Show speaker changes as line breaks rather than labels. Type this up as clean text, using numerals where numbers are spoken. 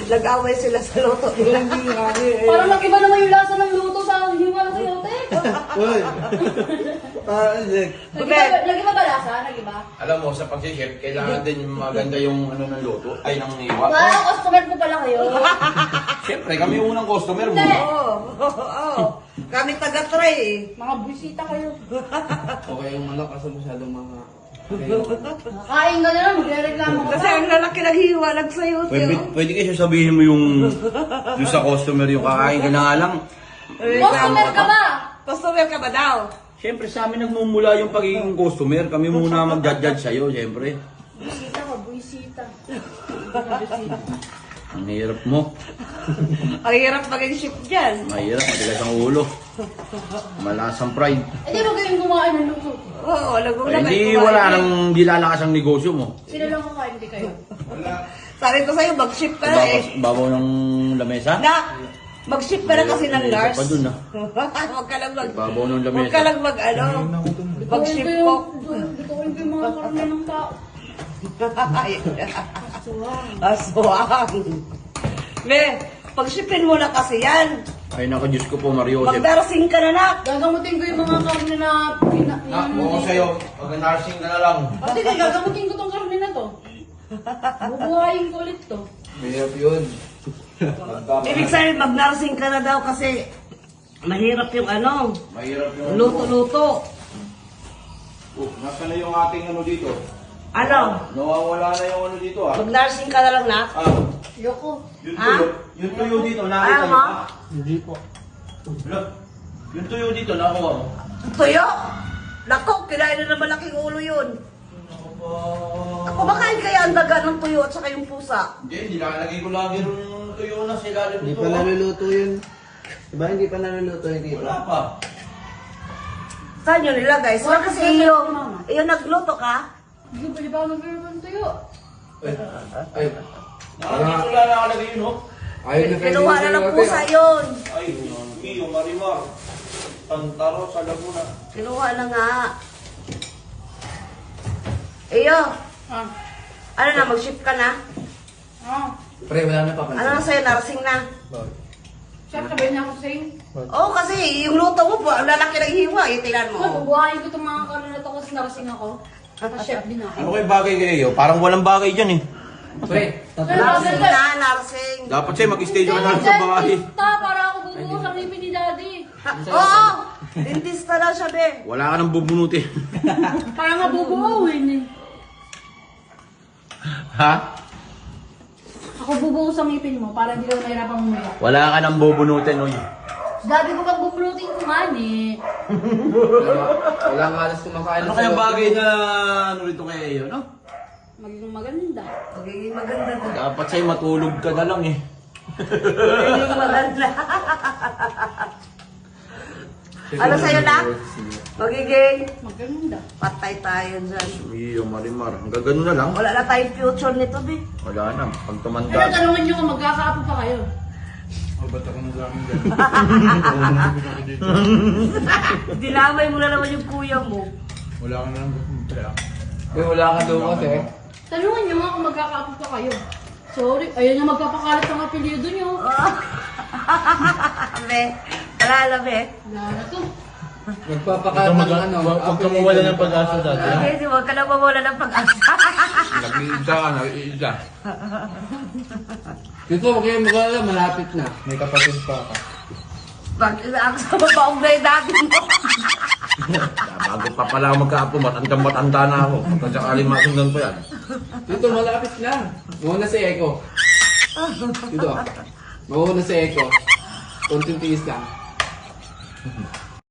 Nag-away sila sa loto nilang hingali.
Parang nag-iba naman yung lasa ng luto sa hiwa ng sayote.
Uy!
Nag-iba ba lasa? Nag-iba?
Alam mo, sa pag-chef, kailangan din maganda yung ano ng luto, ay ng iwa.
Wow, customer ko pala kayo.
Siyempre, kami yung unang customer mo.
Hindi.
Oo. Kami taga-try eh.
Mga busita kayo.
Okay yung manok kasi masyadong mga...
Kain ka na lang, magre-reklamo ka
Kasi
pa.
ang lalaki naghiwa, nagsayote.
Pwede kayo sabihin mo yung sa customer yung kakain ka na nga lang.
Customer ka ba?
Customer ka ba daw?
Siyempre sa amin nagmumula yung pagiging customer. Kami muna mag-judge sa'yo, siyempre.
Busita ka, busita.
Ang hirap mo.
Ang hirap maging ship dyan.
Mahirap, matigas ang ulo. Malasang pride.
Hindi mo gawin kumain ng luto.
Oo,
Ay,
nagulat.
hindi wala nang di lalakas ang negosyo mo.
Sino lang kakain, hindi kayo?
Sabi ko sa'yo, mag-ship ka na eh.
Babaw ng lamesa?
Na, mag-ship ka na kasi ng
May isa
nurse.
pa dun, ah.
Huwag ka lang
Babaw ng
Huwag
lamesa.
ka lang mag-ship ko.
Dito ko yung mga karne ng tao.
Aswang. Be, pag-shipin mo na kasi yan.
Ay, naka, Diyos ko po, Mario Joseph.
Magdarasing ka na, nak.
Gagamutin ko yung mga karne na...
Buko sa'yo, pag-nursing ka na lang.
Pati di, gagamutin ko tong karne na to. Bubuhayin ko ulit to.
Mahirap yun.
Ibig sabihin, mag-nursing ka na daw kasi mahirap yung ano,
Mahirap yung...
luto-luto.
Oh, nasa na yung ating ano dito?
Ano?
Nawawala na yung ano dito, ah.
Mag-nursing ka na lang, nak.
Yoko.
Yung
Ha?
tuyo, yung tuyo dito, nakita
Ayaw
niyo
mo?
ba?
Hindi po.
Look, yung tuyo dito, nakuha mo.
Tuyo? Nako, kinain na ng malaking ulo yun. Kumakain kaya ang daga ng tuyo at saka yung pusa.
Hindi, nilalagay ko lagi yung tuyo na sa ilalim
Hindi
nito.
pa naluluto yun. Diba hindi pa naluluto yun dito?
Wala pa.
Saan yun nilagay? So, kasi yung nagluto ka?
Hindi ba ako nag-iwan ng tuyo?
Ay,
Nakakita wala na nakalagay yun, oh.
ayun na kayo.
Kinuha na ng pusa yun.
Ay, Mio, Marimar. Pantaro sa Laguna.
Kinuha na nga. Iyo,
Ah.
ano na, mag-ship ka na?
Ah.
Pre, wala na papansin.
Ano na sa'yo, nursing na?
Chef, sabay niya ako sa'yo.
Oo, kasi yung luto mo po, ang lalaki ng hiwa, itilan mo.
Bubuhayin ko itong mga karne na to kasi narsing ako. Chef din ako.
Ano kayo bagay kayo? Parang walang bagay dyan, eh.
Pre,
Nursing na, nursing.
Dapat siya mag-stage ka na sa bahay.
Dentista, para ako bubuo sa ngipin ni Daddy.
Oo, dentista na siya, be.
Wala ka nang bubunutin.
Para nga bubuuin eh.
Ha?
Ako bubuo sa ngipin mo para hindi ka mahirapang umuya.
Wala ka nang bubunutin, oy.
Daddy ko pag bubulutin ko man eh.
wala nga alas kumakain
Ano kaya bagay na ano rito kayo, no?
Magiging maganda.
Magiging maganda na.
Dapat sa'yo matulog ka na lang, eh.
Magiging maganda. Ano sa'yo na? Magiging
Maganda.
patay tayo dyan.
Iyo, Marimar. Hanggang ganun na lang.
Wala na tayong future nito, be.
Wala na. Pag
Pero
tumanda.
tanungin nyo kung magkakaapo pa kayo.
Oh, ba't ako naglamin dyan?
Dinamay mo na naman yung kuya mo.
Wala ka na lang pre. Pre, wala ka doon kasi.
Tanungin nyo nga kung magkakaapo pa kayo. Sorry, ayun yung magpapakalat ng apelyido nyo.
Be, wala na, be.
Wala na to.
Magpapakalat ng ano.
Huwag ka mawala ng pag-asa dati.
Okay, huwag ka na mawala ng pag-asa.
Nag-iisa ka, nag-iisa.
Dito, huwag kayong mag-alala, malapit na. May kapatid pa ka.
Bakit ako sa babaong na yung dati mo?
Bago pa pala ako magkaapo, matanda na ako. Pagka sakaling masundan pa yan.
Dito, malapit na. Muna si Eko. Dito. Muna si Eko. Kunting tiis lang.